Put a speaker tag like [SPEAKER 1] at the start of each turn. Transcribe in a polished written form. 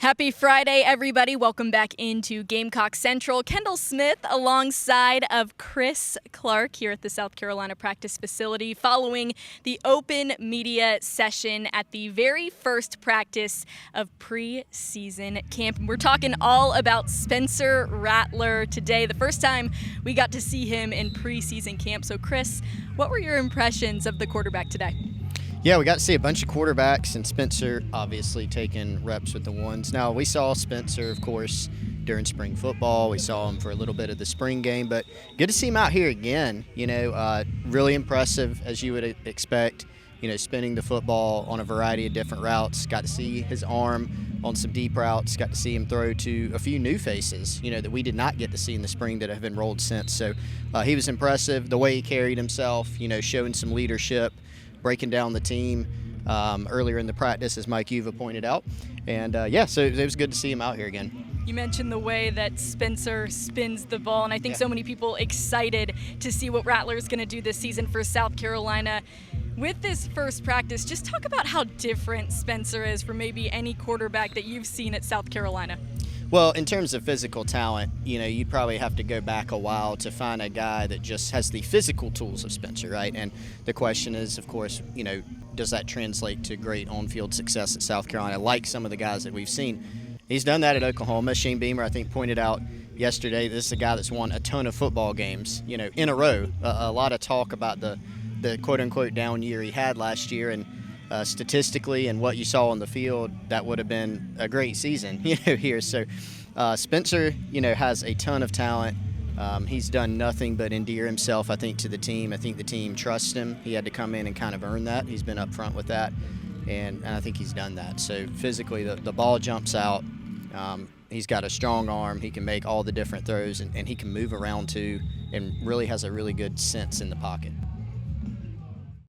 [SPEAKER 1] Happy Friday, everybody. Welcome back into Gamecock Central. Kendall Smith alongside of Chris Clark here at the South Carolina practice facility following the open media session at the very first practice of preseason camp. We're talking all about Spencer Rattler today, the first time we got to see him in preseason camp. So, Chris, what were your impressions of the quarterback today?
[SPEAKER 2] Yeah, we got to see a bunch of quarterbacks, and Spencer obviously taking reps with the ones. Now, we saw Spencer, of course, during spring football. We saw him for a little bit of the spring game, but good to see him out here again. Really impressive, as you would expect, spinning the football on a variety of different routes. Got to see his arm on some deep routes. Got to see him throw to a few new faces, that we did not get to see in the spring that have enrolled since. So he was impressive. The way he carried himself, showing some leadership, breaking down the team earlier in the practice, as Mike Uva pointed out. And, so it was good to see him out here again.
[SPEAKER 1] You mentioned the way that Spencer spins the ball, and I think so many people excited to see what Rattler is going to do this season for South Carolina. With this first practice, just talk about how different Spencer is from maybe any quarterback that you've seen at South Carolina.
[SPEAKER 2] Well, in terms of physical talent, you'd probably have to go back a while to find a guy that just has the physical tools of Spencer, right? And the question is, of course, does that translate to great on-field success at South Carolina, like some of the guys that we've seen? He's done that at Oklahoma. Shane Beamer, I think, pointed out yesterday, this is a guy that's won a ton of football games, in a row. A lot of talk about the quote-unquote down year he had last year, and statistically and what you saw on the field, that would have been a great season, here. So Spencer, has a ton of talent. He's done nothing but endear himself, I think, to the team. I think the team trusts him. He had to come in and kind of earn that. He's been up front with that, and I think he's done that. So physically, the ball jumps out. He's got a strong arm. He can make all the different throws, and he can move around too, and really has a really good sense in the pocket.